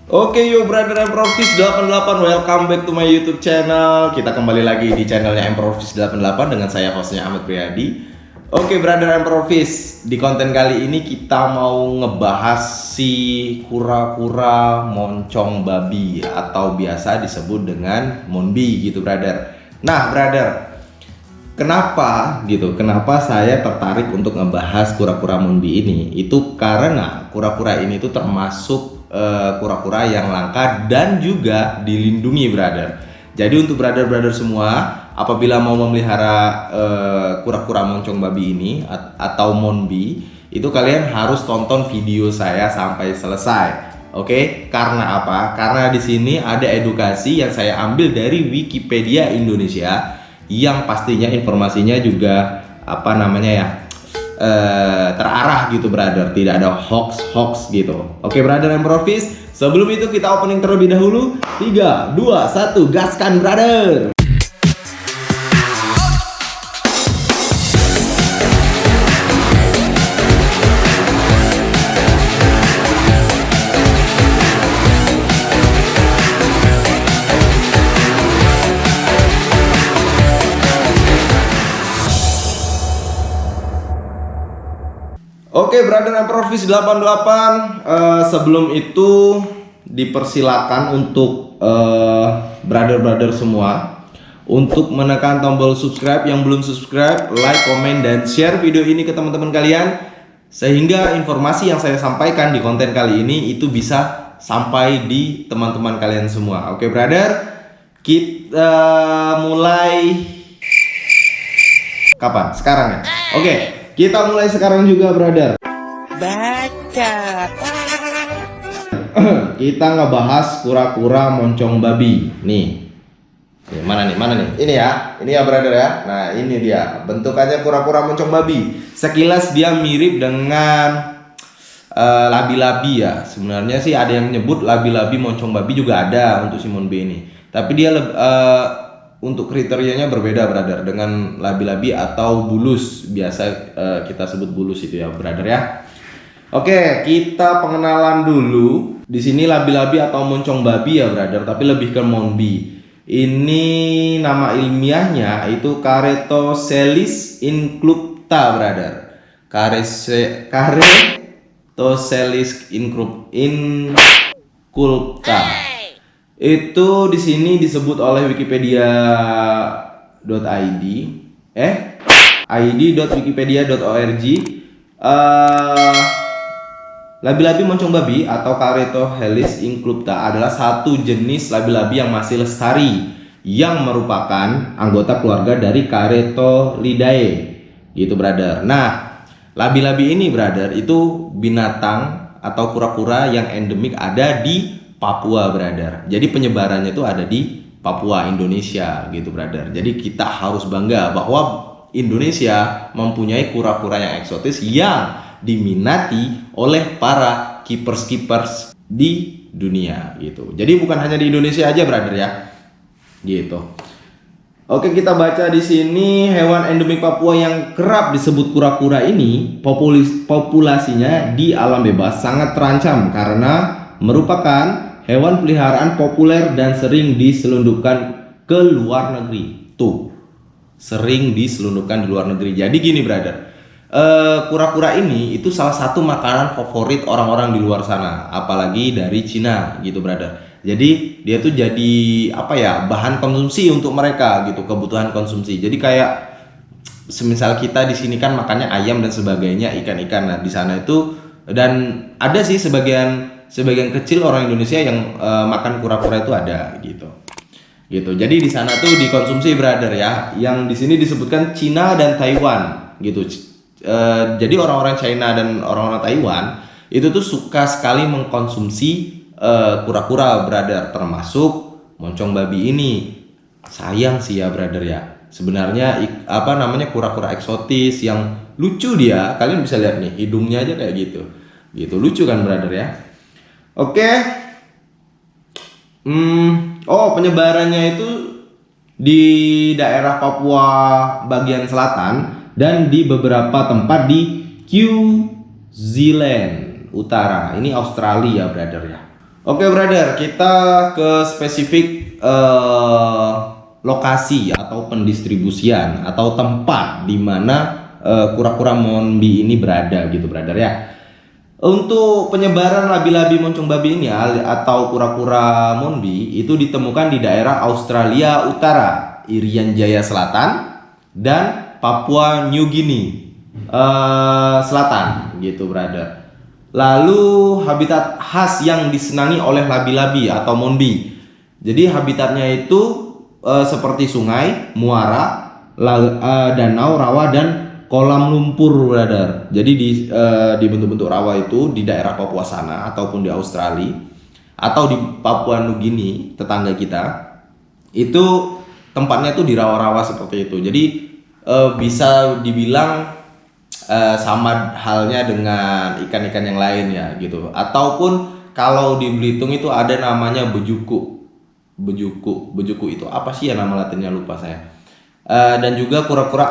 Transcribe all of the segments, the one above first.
Oke yo brother Emprovis 88, welcome back to my YouTube channel. Kita kembali lagi di channelnya Emprovis 88 dengan saya hostnya Ahmad Priyadi. Oke brother Emprovis, di konten kali ini kita mau ngebahas si kura-kura moncong babi atau biasa disebut dengan monbi gitu brother. Nah brother, Kenapa saya tertarik untuk ngebahas kura-kura monbi ini? Itu karena kura-kura ini tuh termasuk kura-kura yang langka dan juga dilindungi brother. Jadi untuk brother-brother semua, apabila mau memelihara kura-kura moncong babi ini atau monbi, itu kalian harus tonton video saya sampai selesai. Oke, karena apa? Karena di sini ada edukasi yang saya ambil dari Wikipedia Indonesia, yang pastinya informasinya juga terarah gitu brother, tidak ada hoax gitu. Oke brother Emprovis, sebelum itu kita opening terlebih dahulu. 3, 2, 1, gaskan brother. Oke, brother Emprovis 88, sebelum itu dipersilakan untuk brother-brother semua untuk menekan tombol subscribe. Yang belum subscribe, like, komen, dan share video ini ke teman-teman kalian, sehingga informasi yang saya sampaikan di konten kali ini itu bisa sampai di teman-teman kalian semua. Oke brother, kita mulai kapan? Sekarang ya? Oke. Kita mulai sekarang juga brother. Baca. Kita ngebahas kura-kura moncong babi. Nih. Mana nih? Ini ya brother ya. Nah ini dia bentukannya kura-kura moncong babi. Sekilas dia mirip dengan labi-labi ya. Sebenarnya sih ada yang nyebut labi-labi moncong babi juga ada untuk si monbi ini. Tapi dia untuk kriterianya berbeda brother dengan labi-labi atau bulus, biasa kita sebut bulus itu ya brother ya. Oke, kita pengenalan dulu. Di sini labi-labi atau moncong babi ya brother, tapi lebih ke monbi. Ini nama ilmiahnya itu Caretoselys inclucta brother. Caretoselys inclucta. Itu di sini disebut oleh wikipedia.id id.wikipedia.org. Labi-labi moncong babi atau Caretoselys inclucta adalah satu jenis labi-labi yang masih lestari yang merupakan anggota keluarga dari Caretolidae gitu brother. Nah, labi-labi ini brother itu binatang atau kura-kura yang endemik ada di Papua brother. Jadi penyebarannya itu ada di Papua, Indonesia gitu brother. Jadi kita harus bangga bahwa Indonesia mempunyai kura-kura yang eksotis yang diminati oleh para keepers di dunia gitu. Jadi bukan hanya di Indonesia aja brother ya. Gitu. Oke, kita baca di sini hewan endemik Papua yang kerap disebut kura-kura ini, populasinya di alam bebas sangat terancam karena merupakan hewan peliharaan populer dan sering diselundupkan ke luar negeri. Tuh, sering diselundupkan di luar negeri. Jadi gini brother, kura-kura ini itu salah satu makanan favorit orang-orang di luar sana, apalagi dari Cina gitu brother. Jadi dia tuh jadi bahan konsumsi untuk mereka gitu, kebutuhan konsumsi. Jadi kayak semisal kita di sini kan makannya ayam dan sebagainya, ikan-ikan. Nah di sana itu, dan ada sih sebagian kecil orang Indonesia yang makan kura-kura itu ada gitu. Jadi di sana tuh dikonsumsi brother ya. Yang di sini disebutkan Cina dan Taiwan gitu. Jadi orang-orang China dan orang-orang Taiwan itu tuh suka sekali mengkonsumsi kura-kura brother, termasuk moncong babi ini. Sayang sih ya brother ya. Sebenarnya kura-kura eksotis yang lucu dia. Kalian bisa lihat nih, hidungnya aja kayak gitu. Gitu lucu kan brother ya. Oke. Penyebarannya itu di daerah Papua bagian selatan dan di beberapa tempat di New Zealand Utara. Ini Australia brother ya. Oke brother, kita ke spesifik lokasi atau pendistribusian atau tempat di mana kura-kura Monbi ini berada gitu brother ya. Untuk penyebaran labi-labi moncong babi ini atau kura-kura Monbi itu ditemukan di daerah Australia Utara, Irian Jaya Selatan, dan Papua New Guinea Selatan gitu brother. Lalu habitat khas yang disenangi oleh labi-labi atau Monbi. Jadi habitatnya itu seperti sungai, muara, danau, rawa, dan kolam lumpur brother. Jadi di bentuk-bentuk rawa itu di daerah Papua sana ataupun di Australia atau di Papua Nugini tetangga kita itu tempatnya tuh di rawa-rawa seperti itu. Jadi bisa dibilang sama halnya dengan ikan-ikan yang lain ya gitu. Ataupun kalau di Belitung itu ada namanya bejuku. Bejuku itu apa sih ya nama latinnya, lupa saya. Dan juga kura-kura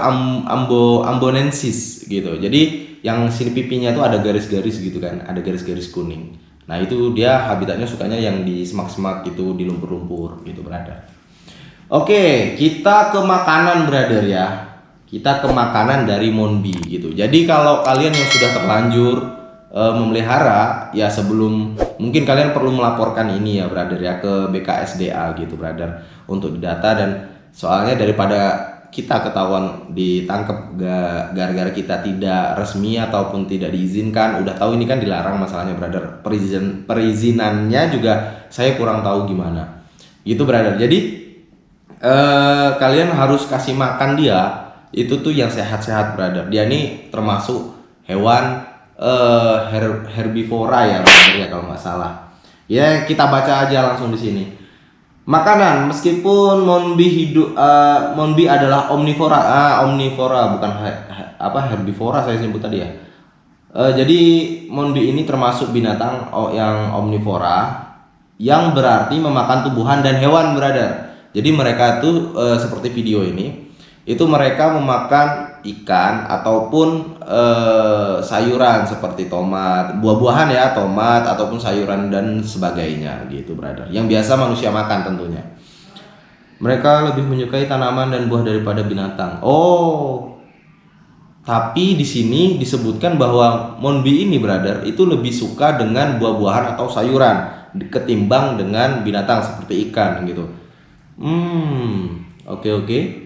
ambonensis gitu. Jadi yang sini pipinya itu ada garis-garis gitu kan, ada garis-garis kuning. Nah itu dia habitatnya sukanya yang di semak-semak gitu, di lumpur-lumpur gitu brother. Oke, kita ke makanan brother ya. Kita ke makanan dari Monbi gitu. Jadi kalau kalian yang sudah terlanjur memelihara ya, sebelum mungkin kalian perlu melaporkan ini ya brother ya ke BKSDA gitu brother untuk didata. Dan soalnya daripada kita ketahuan ditangkap gara-gara kita tidak resmi ataupun tidak diizinkan, udah tahu ini kan dilarang masalahnya brother. Perizinannya juga saya kurang tahu gimana gitu brother. Jadi kalian harus kasih makan dia itu tuh yang sehat-sehat brother. Dia ini termasuk hewan herbivora ya brother ya kalau nggak salah. Ya kita baca aja langsung di sini. Makanan, meskipun Monbi adalah omnivora, omnivora bukan herbivora saya sebut tadi ya. Jadi Monbi ini termasuk binatang yang omnivora, yang berarti memakan tumbuhan dan hewan brother. Jadi mereka tuh seperti video ini, itu mereka memakan ikan ataupun sayuran seperti tomat, buah-buahan ya, tomat ataupun sayuran dan sebagainya gitu brother. Yang biasa manusia makan tentunya. Mereka lebih menyukai tanaman dan buah daripada binatang. Oh, tapi di sini disebutkan bahwa Monbi ini brother itu lebih suka dengan buah-buahan atau sayuran ketimbang dengan binatang seperti ikan gitu. Oke,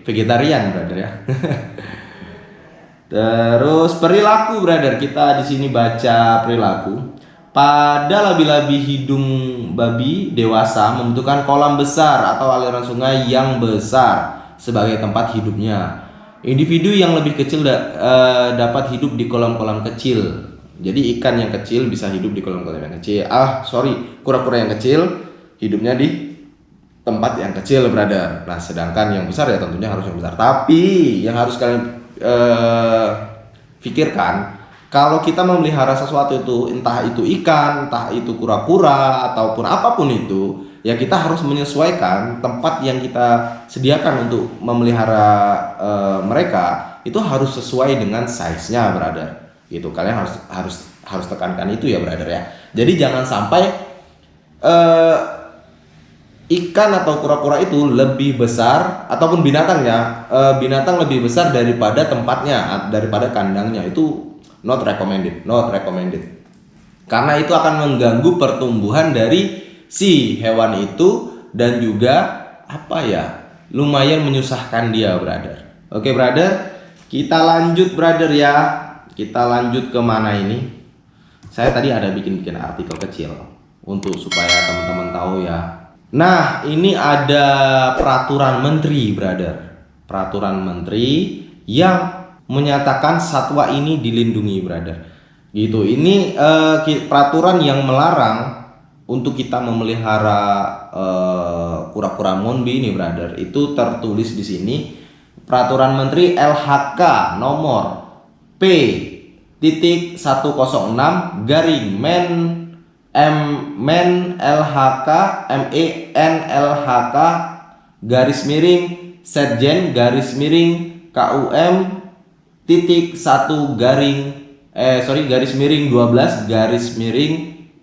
vegetarian brother ya. Terus perilaku brother, kita di sini baca perilaku. Pada labi-labi hidung babi dewasa membutuhkan kolam besar atau aliran sungai yang besar sebagai tempat hidupnya. Individu yang lebih kecil dapat hidup di kolam-kolam kecil. Jadi ikan yang kecil bisa hidup di kolam-kolam yang kecil. Kura-kura yang kecil hidupnya di tempat yang kecil brother. Nah sedangkan yang besar ya tentunya harus yang besar. Tapi yang harus kalian pikirkan, kalau kita memelihara sesuatu itu, entah itu ikan, entah itu kura-kura ataupun apapun itu, ya kita harus menyesuaikan tempat yang kita sediakan untuk memelihara mereka itu harus sesuai dengan size-nya brother. Gitu. Kalian harus tekankan itu ya brother ya. Jadi jangan sampai ikan atau kura-kura itu lebih besar ataupun binatang lebih besar daripada tempatnya, daripada kandangnya. Itu not recommended. Karena itu akan mengganggu pertumbuhan dari si hewan itu dan juga lumayan menyusahkan dia brother. Oke brother, kita lanjut brother ya. Kita lanjut ke mana ini? Saya tadi ada bikin artikel kecil untuk supaya teman-teman tahu ya. Nah, ini ada peraturan menteri, brother. Peraturan menteri yang menyatakan satwa ini dilindungi, brother. Gitu. Ini peraturan yang melarang untuk kita memelihara kura-kura Monbi ini, brother. Itu tertulis di sini. Peraturan Menteri LHK nomor P.106 garing Men LHK garis miring Setjen garis miring KUM garis miring 12 garis miring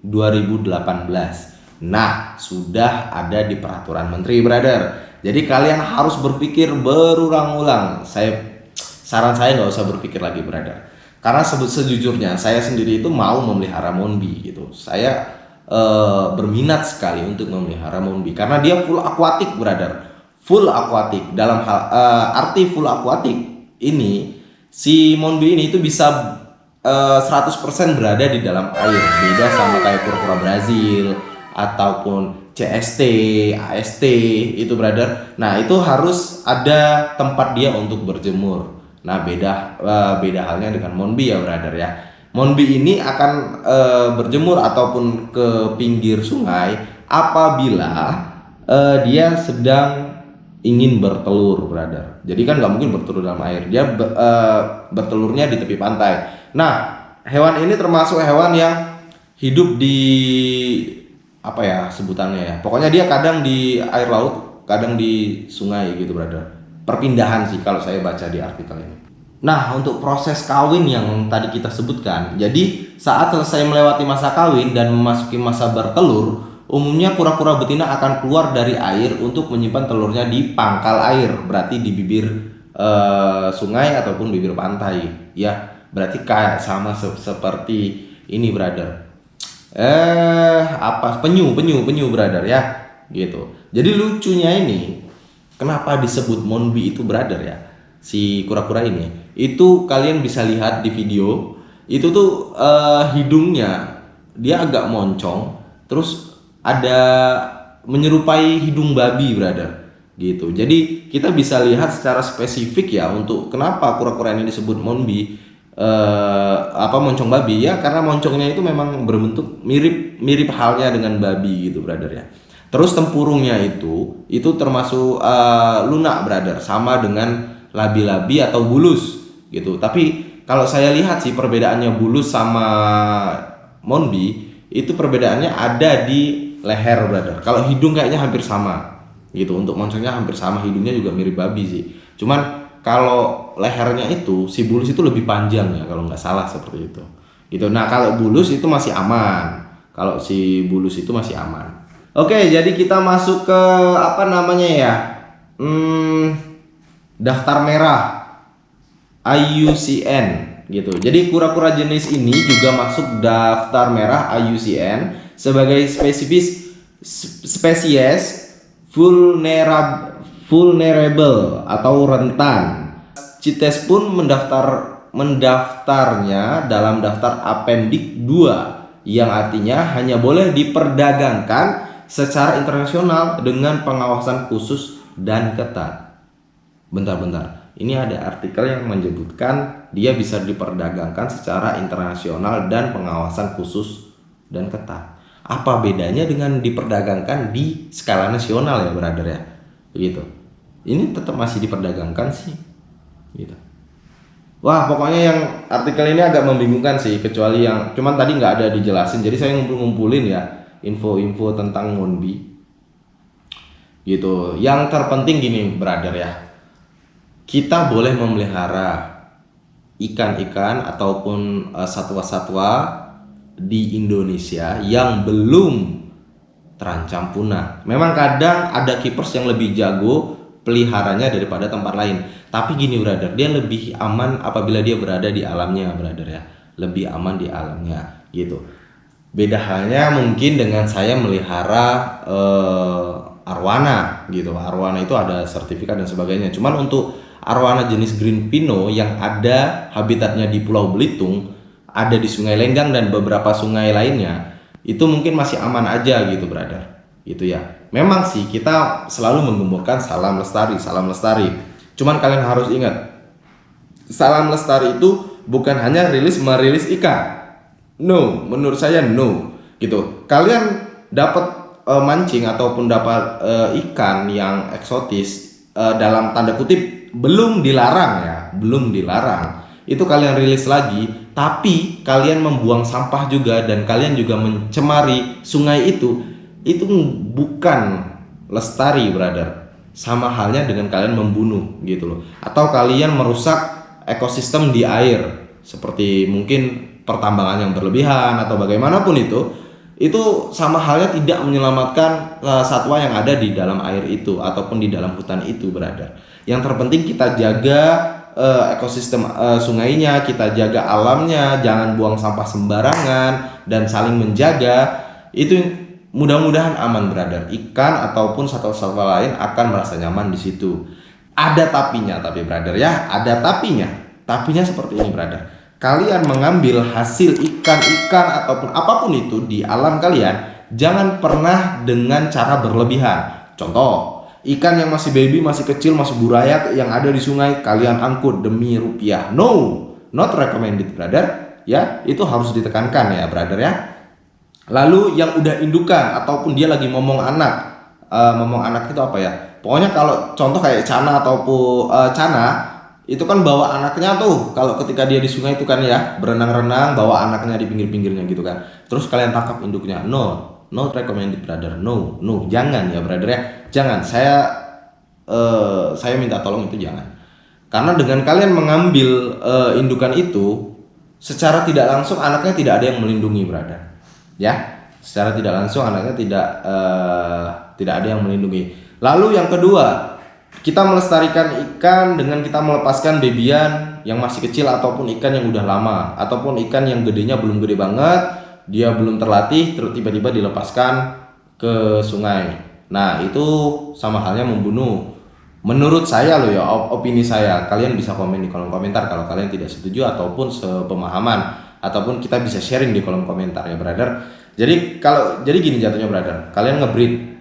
2018. Nah, sudah ada di peraturan menteri, brother. Jadi kalian harus berpikir berulang-ulang. Saran saya nggak usah berpikir lagi, brother. Karena sejujurnya saya sendiri itu mau memelihara Monbi gitu. Saya berminat sekali untuk memelihara Monbi karena dia full aquatic, brother. Full aquatic. Dalam hal arti full aquatic ini, si Monbi ini itu bisa 100% berada di dalam air. Beda sama kayak kura-kura Brazil ataupun CST, AST itu, brother. Nah, itu harus ada tempat dia untuk berjemur. Nah, beda halnya dengan Monbi ya, brother ya. Monbi ini akan berjemur ataupun ke pinggir sungai apabila dia sedang ingin bertelur, brother. Jadi kan nggak mungkin bertelur dalam air. Dia bertelurnya di tepi pantai. Nah, hewan ini termasuk hewan yang hidup di apa ya sebutannya ya. Pokoknya dia kadang di air laut, kadang di sungai gitu, brother. Perpindahan sih kalau saya baca di artikel ini. Nah, untuk proses kawin yang tadi kita sebutkan, jadi saat selesai melewati masa kawin dan memasuki masa bertelur, umumnya kura-kura betina akan keluar dari air untuk menyimpan telurnya di pangkal air, berarti di bibir sungai ataupun bibir pantai. Ya, berarti kayak sama seperti ini, brother. Penyu, brother ya, gitu. Jadi lucunya ini, kenapa disebut Monbi itu, brother ya? Si kura-kura ini, itu kalian bisa lihat di video, itu tuh hidungnya dia agak moncong, terus ada menyerupai hidung babi, brother, gitu. Jadi kita bisa lihat secara spesifik ya untuk kenapa kura-kura ini disebut Monbi, moncong babi ya, karena moncongnya itu memang berbentuk mirip halnya dengan babi gitu, brother ya. Terus tempurungnya itu termasuk lunak, brother, sama dengan labi-labi atau bulus gitu. Tapi kalau saya lihat sih perbedaannya bulus sama Monbi itu perbedaannya ada di leher, brother. Kalau hidung kayaknya hampir sama gitu. Untuk moncongnya hampir sama, hidungnya juga mirip babi sih. Cuman kalau lehernya itu si bulus itu lebih panjang ya kalau nggak salah seperti itu. Gitu. Nah, kalau bulus itu masih aman. Kalau si bulus itu masih aman. Oke, jadi kita masuk ke apa namanya ya? Daftar merah IUCN gitu. Jadi kura-kura jenis ini juga masuk daftar merah IUCN sebagai spesies vulnerable atau rentan. CITES pun mendaftarnya dalam daftar Appendix 2 yang artinya hanya boleh diperdagangkan secara internasional dengan pengawasan khusus dan ketat. Bentar. Ini ada artikel yang menyebutkan dia bisa diperdagangkan secara internasional dan pengawasan khusus dan ketat. Apa bedanya dengan diperdagangkan di skala nasional ya, brother ya? Begitu. Ini tetap masih diperdagangkan sih. Gitu. Wah, pokoknya yang artikel ini agak membingungkan sih, kecuali yang cuman tadi nggak ada dijelasin. Jadi saya ngumpulin ya info-info tentang Monbi. Gitu. Yang terpenting gini, brother ya. Kita boleh memelihara ikan-ikan ataupun satwa-satwa di Indonesia yang belum terancam punah. Memang kadang ada keepers yang lebih jago peliharanya daripada tempat lain. Tapi gini, brother, dia lebih aman apabila dia berada di alamnya, brother ya. Lebih aman di alamnya gitu. Beda halnya mungkin dengan saya melihara arwana gitu. Arwana itu ada sertifikat dan sebagainya. Cuman untuk arwana jenis Green Pino yang ada habitatnya di Pulau Belitung, ada di Sungai Lenggang dan beberapa sungai lainnya, itu mungkin masih aman aja gitu, brother. Gitu ya. Memang sih kita selalu menggemburkan salam lestari. Cuman kalian harus ingat, salam lestari itu bukan hanya merilis ikan. No, menurut saya no. Gitu. Kalian dapat mancing ataupun dapat ikan yang eksotis dalam tanda kutip belum dilarang, itu kalian rilis lagi, tapi kalian membuang sampah juga dan kalian juga mencemari sungai itu bukan lestari, brother. Sama halnya dengan kalian membunuh gitu loh, atau kalian merusak ekosistem di air seperti mungkin pertambangan yang berlebihan atau bagaimanapun itu itu sama halnya tidak menyelamatkan satwa yang ada di dalam air itu ataupun di dalam hutan itu, brother. Yang terpenting kita jaga ekosistem sungainya, kita jaga alamnya, jangan buang sampah sembarangan dan saling menjaga. Itu mudah-mudahan aman, brother. Ikan ataupun satwa-satwa lain akan merasa nyaman di situ. Ada tapinya, tapi brother ya, ada tapinya. Tapinya seperti ini, brother. Kalian mengambil hasil ikan-ikan ataupun apapun itu di alam kalian, jangan pernah dengan cara berlebihan. Contoh, ikan yang masih baby, masih kecil, masih burayak yang ada di sungai, kalian angkut demi rupiah. No, not recommended, brother. Ya, itu harus ditekankan ya, brother ya. Lalu yang udah indukan ataupun dia lagi momong anak itu apa ya? Pokoknya kalau contoh kayak cana ataupun cana itu kan bawa anaknya tuh kalau ketika dia di sungai itu kan ya berenang-renang bawa anaknya di pinggir-pinggirnya gitu kan. Terus kalian tangkap induknya. No, not recommended, brother. No, jangan ya, brother ya. Jangan. Saya minta tolong itu jangan. Karena dengan kalian mengambil indukan itu secara tidak langsung anaknya tidak ada yang melindungi, brother. Ya, secara tidak langsung anaknya tidak ada yang melindungi. Lalu yang kedua, kita melestarikan ikan dengan kita melepaskan babyan yang masih kecil ataupun ikan yang udah lama ataupun ikan yang gedenya belum gede banget, dia belum terlatih terus tiba-tiba dilepaskan ke sungai. Nah, itu sama halnya membunuh. Menurut saya loh ya, opini saya. Kalian bisa komen di kolom komentar kalau kalian tidak setuju ataupun sepemahaman ataupun kita bisa sharing di kolom komentar ya, brother. Jadi gini jatuhnya, brother. Kalian ngebreed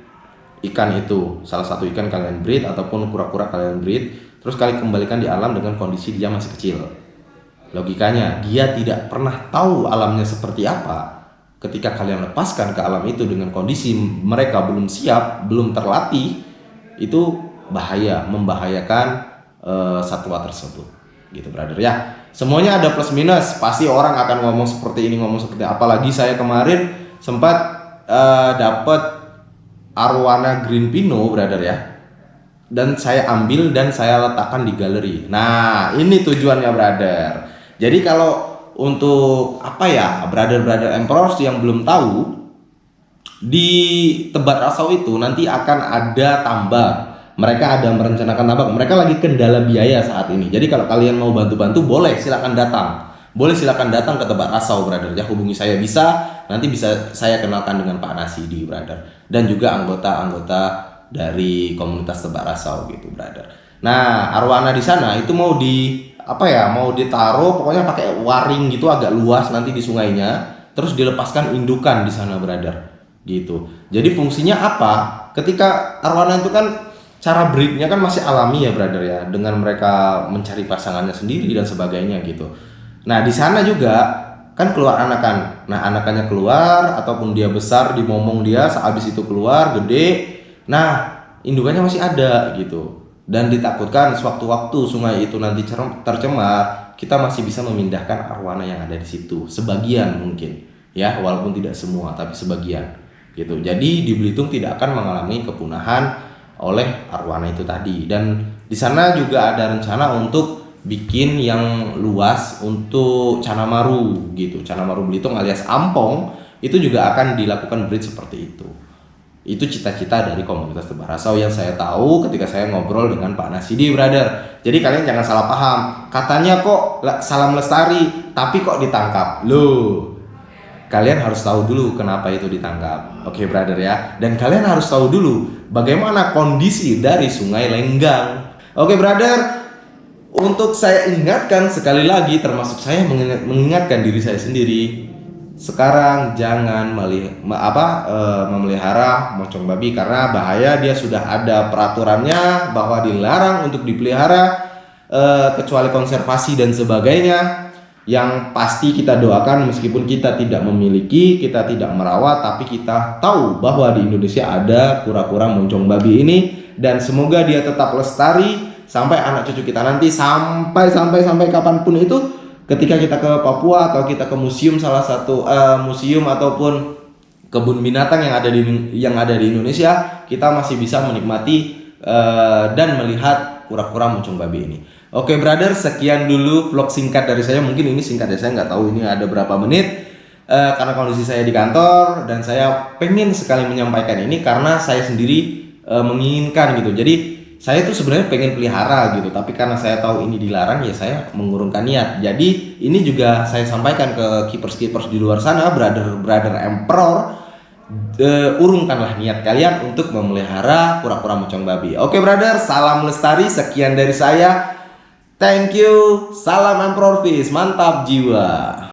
ikan itu, salah satu ikan kalian breed ataupun kura-kura kalian breed, terus kalian kembalikan di alam dengan kondisi dia masih kecil. Logikanya, dia tidak pernah tahu alamnya seperti apa. Ketika kalian lepaskan ke alam itu dengan kondisi mereka belum siap, belum terlatih, itu membahayakan satwa tersebut. Gitu, brother ya. Semuanya ada plus minus, pasti orang akan ngomong seperti ini, ngomong seperti apalagi saya kemarin sempat dapat arwana green pino, brother ya, dan saya ambil dan saya letakkan di galeri. Nah, ini tujuannya, brother. Jadi kalau untuk apa ya, brother emperors yang belum tahu, di Tebat Rasau itu nanti akan ada tambak. Mereka ada merencanakan tambak. Mereka lagi kendala biaya saat ini. Jadi kalau kalian mau bantu-bantu, boleh silakan datang. Boleh silakan datang ke Tebat Rasau, brother ya. Hubungi saya bisa. Nanti bisa saya kenalkan dengan Pak Nasidi, brother, dan juga anggota-anggota dari komunitas Tebat Rasau gitu, brother. Nah, arwana di sana itu mau ditaruh pokoknya pakai waring gitu agak luas nanti di sungainya, terus dilepaskan indukan di sana, brother. Gitu. Jadi fungsinya apa? Ketika arwana itu kan cara breednya kan masih alami ya, brother ya, dengan mereka mencari pasangannya sendiri dan sebagainya gitu. Nah, di sana juga kan keluar anakan. Nah, anakannya keluar ataupun dia besar di momong dia, sehabis itu keluar gede. Nah, indukannya masih ada gitu. Dan ditakutkan sewaktu-waktu sungai itu nanti tercemar, kita masih bisa memindahkan arwana yang ada di situ. Sebagian mungkin ya, walaupun tidak semua, tapi sebagian gitu. Jadi di Belitung tidak akan mengalami kepunahan oleh arwana itu tadi. Dan di sana juga ada rencana untuk bikin yang luas untuk Cana Maru gitu. Cana Maru Belitung alias Ampong itu juga akan dilakukan breed seperti itu. Itu cita-cita dari komunitas Tebat Rasau yang saya tahu ketika saya ngobrol dengan Pak Nasidi, brother. Jadi kalian jangan salah paham. Katanya kok salam lestari, tapi kok ditangkap. Loh, kalian harus tahu dulu kenapa itu ditangkap. Oke, brother ya. Dan kalian harus tahu dulu bagaimana kondisi dari Sungai Lenggang. Oke, brother. Untuk saya ingatkan sekali lagi, termasuk saya mengingatkan diri saya sendiri, sekarang jangan memelihara mocong babi karena bahaya. Dia sudah ada peraturannya bahwa dilarang untuk dipelihara kecuali konservasi dan sebagainya. Yang pasti kita doakan meskipun kita tidak memiliki, kita tidak merawat, tapi kita tahu bahwa di Indonesia ada kura-kura moncong babi ini, dan semoga dia tetap lestari sampai anak cucu kita nanti, sampai kapanpun itu. Ketika kita ke Papua atau kita ke museum, salah satu museum ataupun kebun binatang yang ada di Indonesia, kita masih bisa menikmati dan melihat kura-kura moncong babi ini. Oke, brother, sekian dulu vlog singkat dari saya. Mungkin ini singkat ya, saya nggak tahu ini ada berapa menit. karena kondisi saya di kantor dan saya pengen sekali menyampaikan ini karena saya sendiri menginginkan gitu. Jadi saya tuh sebenarnya pengen pelihara gitu, tapi karena saya tahu ini dilarang ya saya mengurungkan niat. Jadi ini juga saya sampaikan ke keepers di luar sana, brother emperor, urungkanlah niat kalian untuk memelihara kura-kura mocong babi. Oke brother, salam lestari, sekian dari saya. Thank you, salam Emperor Fish, mantap jiwa.